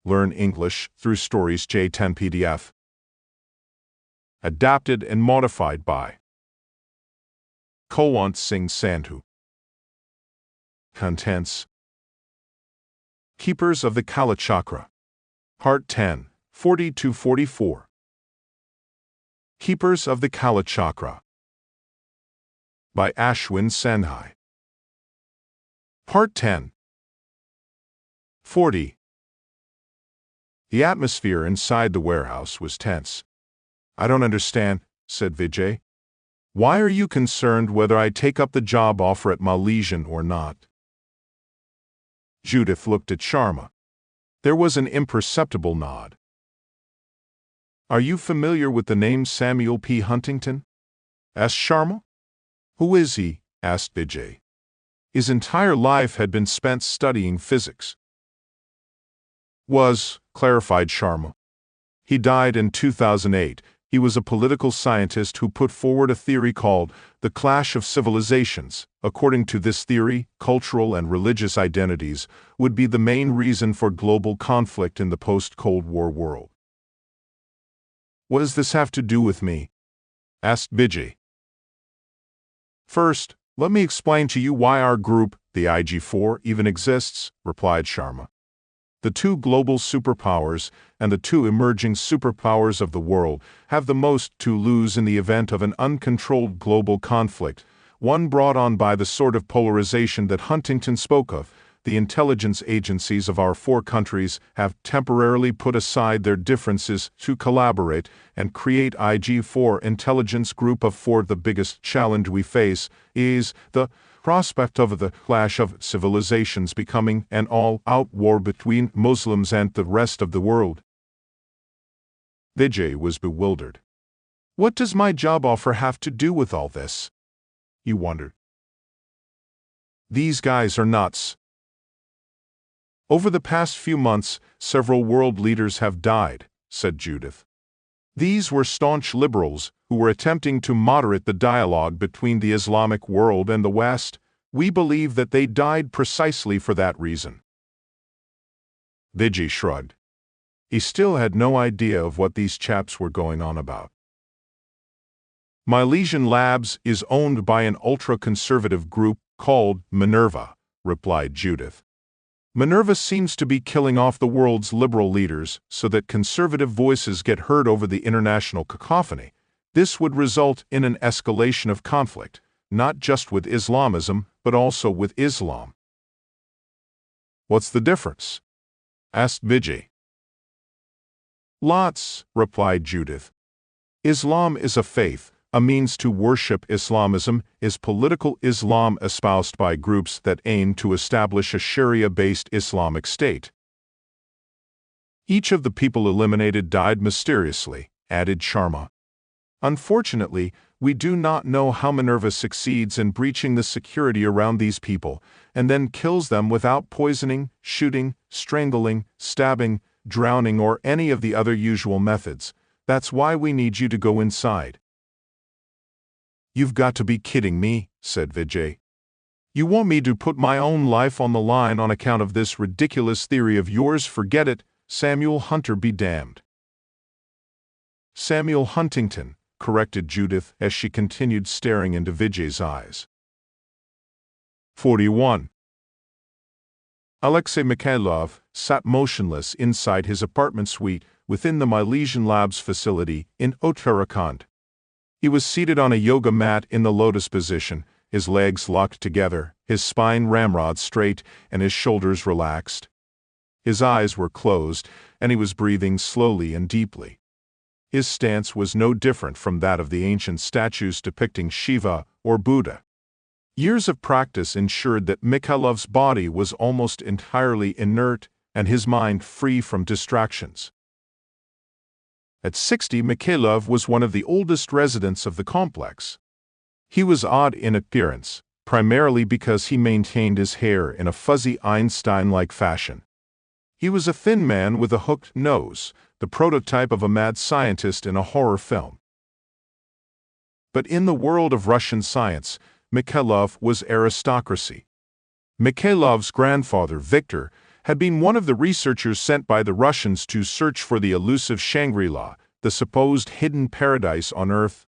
Learn English through Stories J10 PDF. Adapted and modified by Kulwant Singh Sandhu. Contents: Keepers of the Kalachakra. Part 10, 40-44. Keepers of the Kalachakra by Ashwin Sandhi. Part 10. 40. The atmosphere inside the warehouse was tense. "I don't understand," said Vijay. "Why are you concerned whether I take up the job offer at Malaysian or not?" Judith looked at Sharma. There was an imperceptible nod. "Are you familiar with the name Samuel P. Huntington?" asked Sharma. "Who is he?" asked Vijay. His entire life had been spent studying physics. Clarified Sharma. He died in 2008. He was a political scientist who put forward a theory called the Clash of Civilizations. According to this theory, cultural and religious identities would be the main reason for global conflict in the post-Cold War world. "What does this have to do with me?" asked Vijay. "First, let me explain to you why our group, the IG4, even exists," replied Sharma. "The two global superpowers and the two emerging superpowers of the world have the most to lose in the event of an uncontrolled global conflict, one brought on by the sort of polarization that Huntington spoke of. The intelligence agencies of our four countries have temporarily put aside their differences to collaborate and create IG4 Intelligence Group of Four. The biggest challenge we face is the prospect of the clash of civilizations becoming an all-out war between Muslims and the rest of the world." Vijay was bewildered. "What does my job offer have to do with all this?" he wondered. "These guys are nuts. Over the past few months, several world leaders have died," said Judith. "These were staunch liberals who were attempting to moderate the dialogue between the Islamic world and the West. We believe that they died precisely for that reason." Vijay shrugged. He still had no idea of what these chaps were going on about. "Malaysian Labs is owned by an ultra-conservative group called Minerva," replied Judith. "Minerva seems to be killing off the world's liberal leaders so that conservative voices get heard over the international cacophony. This would result in an escalation of conflict, not just with Islamism, but also with Islam." "What's the difference?" asked Vijay. "Lots," replied Judith. "Islam is a faith. A means to worship. Islamism is political Islam espoused by groups that aim to establish a Sharia-based Islamic state." "Each of the people eliminated died mysteriously," added Sharma. "Unfortunately, we do not know how Minerva succeeds in breaching the security around these people and then kills them without poisoning, shooting, strangling, stabbing, drowning, or any of the other usual methods. That's why we need you to go inside." "You've got to be kidding me," said Vijay. "You want me to put my own life on the line on account of this ridiculous theory of yours? Forget it. Samuel Hunter be damned." "Samuel Huntington," corrected Judith as she continued staring into Vijay's eyes. 41. Alexei Mikhailov sat motionless inside his apartment suite within the Malaysian Labs facility in Uttarakhand. He was seated on a yoga mat in the lotus position, his legs locked together, his spine ramrod straight, and his shoulders relaxed. His eyes were closed, and he was breathing slowly and deeply. His stance was no different from that of the ancient statues depicting Shiva or Buddha. Years of practice ensured that Mikhailov's body was almost entirely inert and his mind free from distractions. At 60, Mikhailov was one of the oldest residents of the complex. He was odd in appearance, primarily because he maintained his hair in a fuzzy Einstein-like fashion. He was a thin man with a hooked nose, the prototype of a mad scientist in a horror film. But in the world of Russian science, Mikhailov was aristocracy. Mikhailov's grandfather, Viktor, had been one of the researchers sent by the Russians to search for the elusive Shangri-La, the supposed hidden paradise on Earth.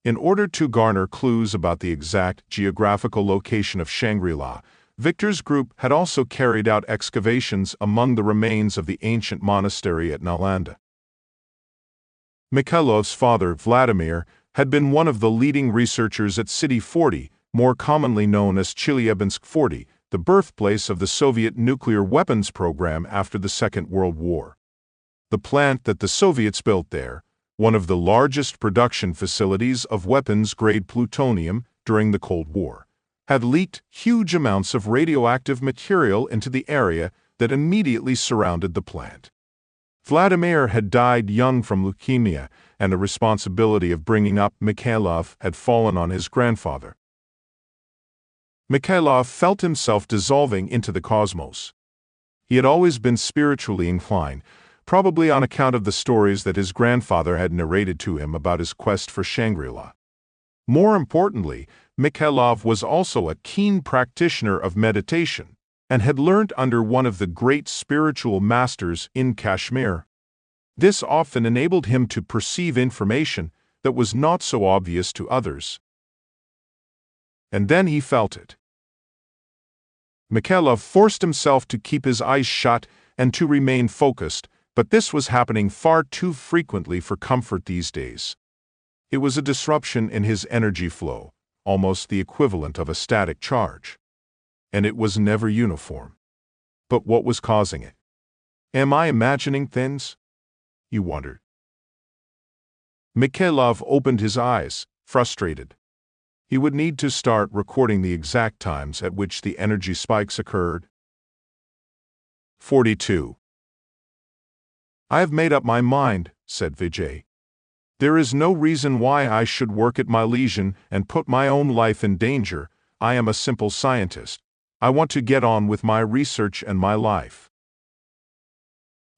In order to garner clues about the exact geographical location of Shangri-La, Victor's group had also carried out excavations among the remains of the ancient monastery at Nalanda. Mikhailov's father, Vladimir, had been one of the leading researchers at City 40, more commonly known as Chelyabinsk 40, the birthplace of the Soviet nuclear weapons program after the Second World War. The plant that the Soviets built there, one of the largest production facilities of weapons-grade plutonium during the Cold War, had leaked huge amounts of radioactive material into the area that immediately surrounded the plant. Vladimir had died young from leukemia, and the responsibility of bringing up Mikhailov had fallen on his grandfather. Mikhailov felt himself dissolving into the cosmos. He had always been spiritually inclined, probably on account of the stories that his grandfather had narrated to him about his quest for Shangri-La. More importantly, Mikhailov was also a keen practitioner of meditation and had learned under one of the great spiritual masters in Kashmir. This often enabled him to perceive information that was not so obvious to others. And then he felt it. Mikhailov forced himself to keep his eyes shut and to remain focused, but this was happening far too frequently for comfort these days. It was a disruption in his energy flow, almost the equivalent of a static charge. And it was never uniform. But what was causing it? Am I imagining things? He wondered. Mikhailov opened his eyes, frustrated. He would need to start recording the exact times at which the energy spikes occurred. 42. I have made up my mind, said Vijay. There is no reason why I should work at my leisure and put my own life in danger. I am a simple scientist. I want to get on with my research and my life.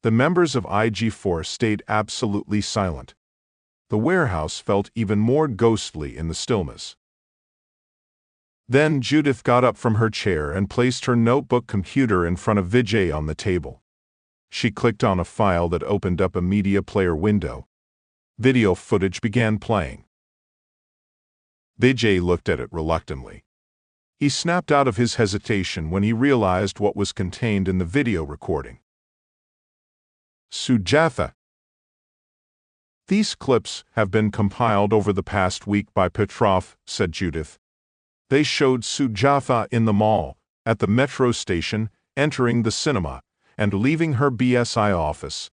The members of IG4 stayed absolutely silent. The warehouse felt even more ghostly in the stillness. Then Judith got up from her chair and placed her notebook computer in front of Vijay on the table. She clicked on a file that opened up a media player window. Video footage began playing. Vijay looked at it reluctantly. He snapped out of his hesitation when he realized what was contained in the video recording. Sujatha. These clips have been compiled over the past week by Petrov, said Judith. They showed Sujatha in the mall, at the metro station, entering the cinema, and leaving her BSI office.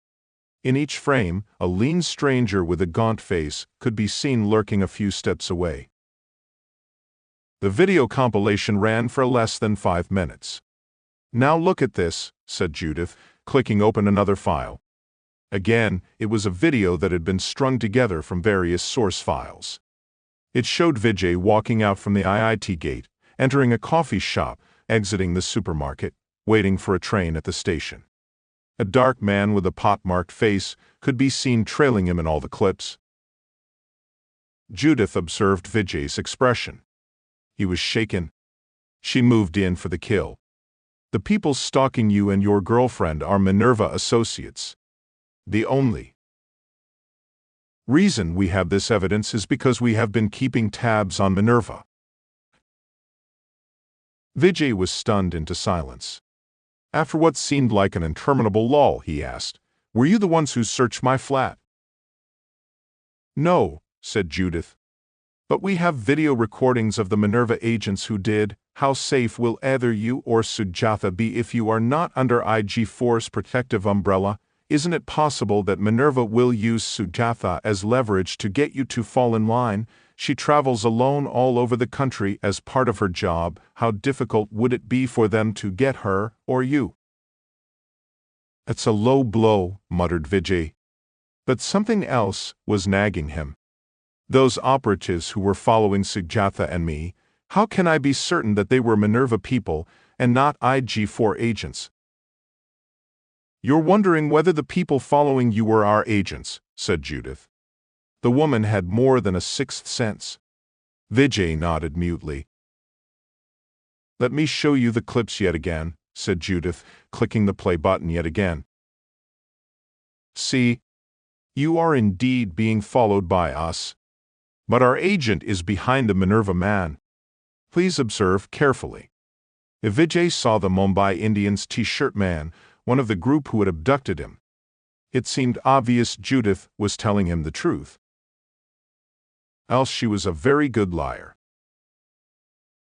In each frame, a lean stranger with a gaunt face could be seen lurking a few steps away. The video compilation ran for less than 5 minutes. Now look at this, said Judith, clicking open another file. Again, it was a video that had been strung together from various source files. It showed Vijay walking out from the IIT gate, entering a coffee shop, exiting the supermarket, waiting for a train at the station. A dark man with a pock-marked face could be seen trailing him in all the clips. Judith observed Vijay's expression. He was shaken. She moved in for the kill. The people stalking you and your girlfriend are Minerva associates. The only reason we have this evidence is because we have been keeping tabs on Minerva. Vijay was stunned into silence. After what seemed like an interminable lull, he asked, "Were you the ones who searched my flat?" "No," said Judith. "But we have video recordings of the Minerva agents who did. How safe will either you or Sujatha be if you are not under IG4's protective umbrella? Isn't it possible that Minerva will use Sujatha as leverage to get you to fall in line? She travels alone all over the country as part of her job. How difficult would it be for them to get her or you?" "It's a low blow," muttered Vijay. But something else was nagging him. Those operatives who were following Sujatha and me, how can I be certain that they were Minerva people and not IG4 agents? "You're wondering whether the people following you were our agents," said Judith. The woman had more than a sixth sense. Vijay nodded mutely. "Let me show you the clips yet again," said Judith, clicking the play button yet again. See, you are indeed being followed by us. But our agent is behind the Minerva man. Please observe carefully. If Vijay saw the Mumbai Indians T-shirt man, one of the group who had abducted him, it seemed obvious Judith was telling him the truth. Else she was a very good liar.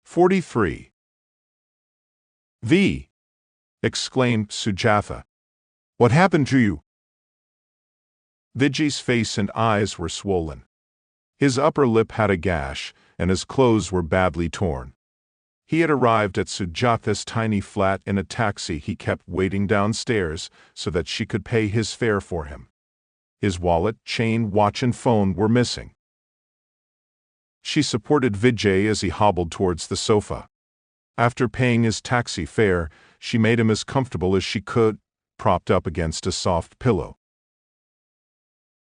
43. V. exclaimed Sujatha. What happened to you? Vijay's face and eyes were swollen. His upper lip had a gash, and his clothes were badly torn. He had arrived at Sujatha's tiny flat in a taxi he kept waiting downstairs so that she could pay his fare for him. His wallet, chain, watch and phone were missing. She supported Vijay as he hobbled towards the sofa. After paying his taxi fare, she made him as comfortable as she could, propped up against a soft pillow.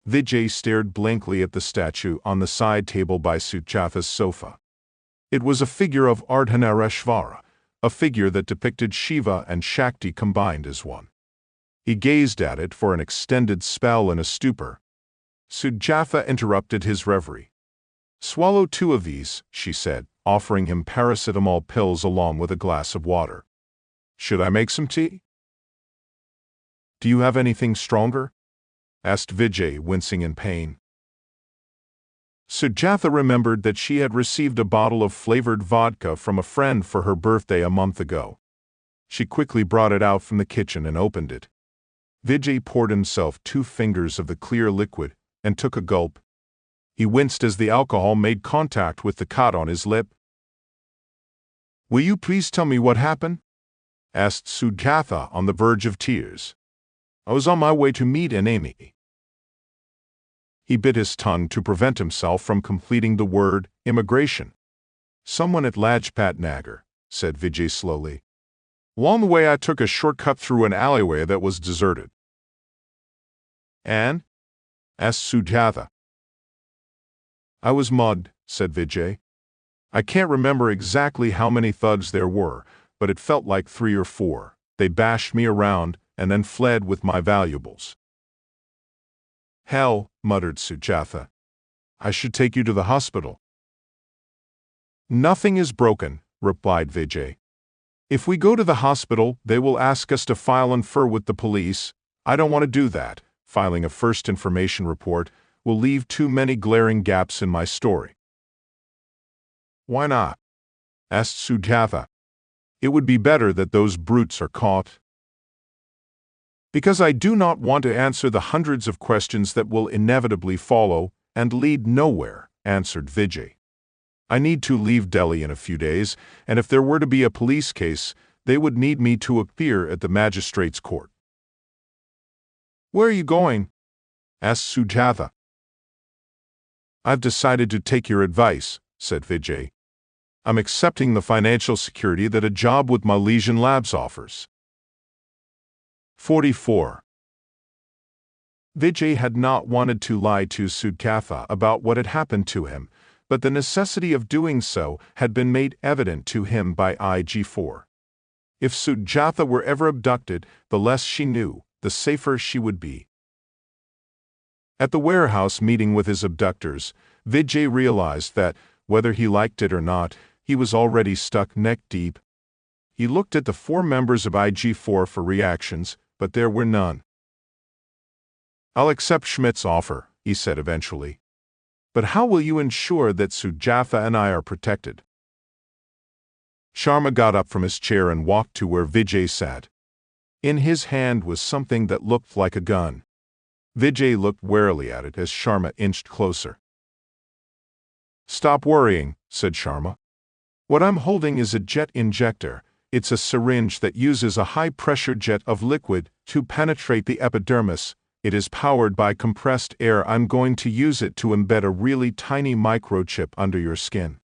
Vijay stared blankly at the statue on the side table by Sujatha's sofa. It was a figure of Ardhanareshvara, a figure that depicted Shiva and Shakti combined as one. He gazed at it for an extended spell in a stupor. Sujatha interrupted his reverie. Swallow 2 of these, she said, offering him paracetamol pills along with a glass of water. Should I make some tea? Do you have anything stronger? Asked Vijay, wincing in pain. Sujatha remembered that she had received a bottle of flavored vodka from a friend for her birthday a month ago. She quickly brought it out from the kitchen and opened it. Vijay poured himself 2 fingers of the clear liquid and took a gulp. He winced as the alcohol made contact with the cut on his lip. Will you please tell me what happened? Asked Sujatha on the verge of tears. I was on my way to meet an Amy. He bit his tongue to prevent himself from completing the word immigration. Someone at Lajpat Nagar, said Vijay slowly. Along the way I took a shortcut through an alleyway that was deserted. And? Asked Sujatha. I was mugged, said Vijay. I can't remember exactly how many thugs there were, but it felt like 3 or 4. They bashed me around and then fled with my valuables. Hell, muttered Sujatha. I should take you to the hospital. Nothing is broken, replied Vijay. If we go to the hospital, they will ask us to file an FIR with the police. I don't want to do that. Filing a first information report will leave too many glaring gaps in my story. Why not? Asked Sujatha. It would be better that those brutes are caught. Because I do not want to answer the hundreds of questions that will inevitably follow and lead nowhere, answered Vijay. I need to leave Delhi in a few days, and if there were to be a police case, they would need me to appear at the magistrate's court. Where are you going? Asked Sujatha. I've decided to take your advice, said Vijay. I'm accepting the financial security that a job with Malaysian Labs offers. 44. Vijay had not wanted to lie to Sujatha about what had happened to him, but the necessity of doing so had been made evident to him by J10. If Sujatha were ever abducted, the less she knew, the safer she would be. At the warehouse meeting with his abductors, Vijay realized that, whether he liked it or not, he was already stuck neck-deep. He looked at the 4 members of J10 for reactions, but there were none. I'll accept Schmidt's offer, he said eventually. But how will you ensure that Sujatha and I are protected? Sharma got up from his chair and walked to where Vijay sat. In his hand was something that looked like a gun. Vijay looked warily at it as Sharma inched closer. Stop worrying, said Sharma. What I'm holding is a jet injector. It's a syringe that uses a high-pressure jet of liquid to penetrate the epidermis. It is powered by compressed air. I'm going to use it to embed a really tiny microchip under your skin.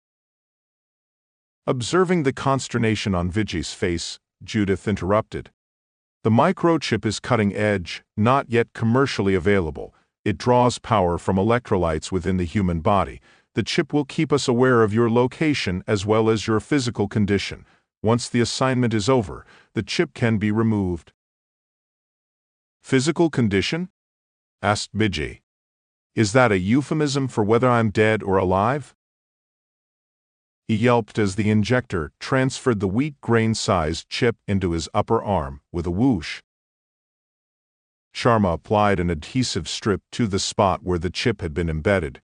Observing the consternation on Vijay's face, Judith interrupted. The microchip is cutting edge, not yet commercially available. It draws power from electrolytes within the human body. The chip will keep us aware of your location as well as your physical condition. Once the assignment is over, the chip can be removed. Physical condition? Asked Vijay. Is that a euphemism for whether I'm dead or alive? He yelped as the injector transferred the wheat grain-sized chip into his upper arm with a whoosh. Sharma applied an adhesive strip to the spot where the chip had been embedded.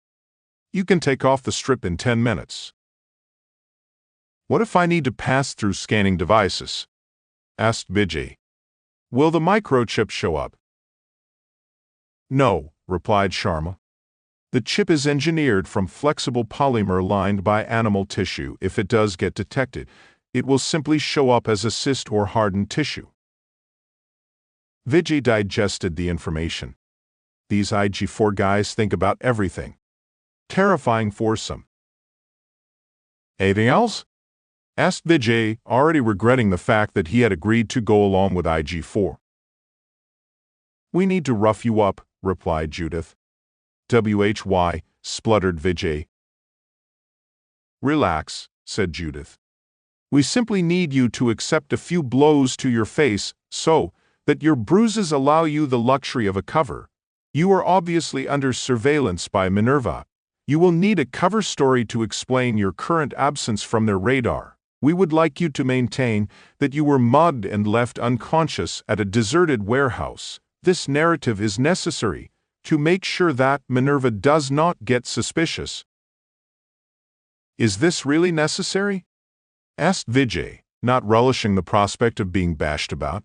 You can take off the strip in 10 minutes. What if I need to pass through scanning devices? Asked Vijay. Will the microchip show up? No, replied Sharma. The chip is engineered from flexible polymer lined by animal tissue. If it does get detected, it will simply show up as a cyst or hardened tissue. Vijay digested the information. These IG4 guys think about everything. Terrifying foursome. Anything else? Asked Vijay, already regretting the fact that he had agreed to go along with IG4. We need to rough you up, replied Judith. WHY, spluttered Vijay. Relax, said Judith. We simply need you to accept a few blows to your face so that your bruises allow you the luxury of a cover. You are obviously under surveillance by Minerva. You will need a cover story to explain your current absence from their radar. We would like you to maintain that you were mugged and left unconscious at a deserted warehouse. This narrative is necessary to make sure that Minerva does not get suspicious. Is this really necessary? Asked Vijay, not relishing the prospect of being bashed about.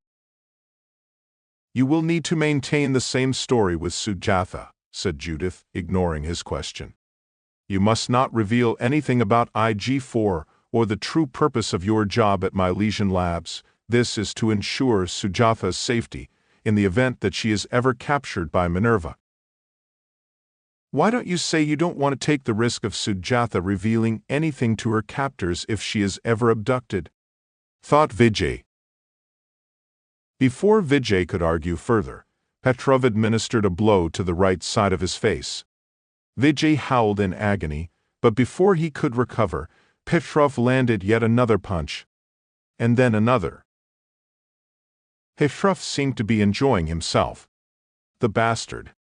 You will need to maintain the same story with Sujatha, said Judith, ignoring his question. You must not reveal anything about IG4 or the true purpose of your job at Milesian Labs. This is to ensure Sujatha's safety in the event that she is ever captured by Minerva. Why don't you say you don't want to take the risk of Sujatha revealing anything to her captors if she is ever abducted? Thought Vijay. Before Vijay could argue further, Petrov administered a blow to the right side of his face. Vijay howled in agony, but before he could recover, Petrov landed yet another punch, and then another. Petrov seemed to be enjoying himself. The bastard.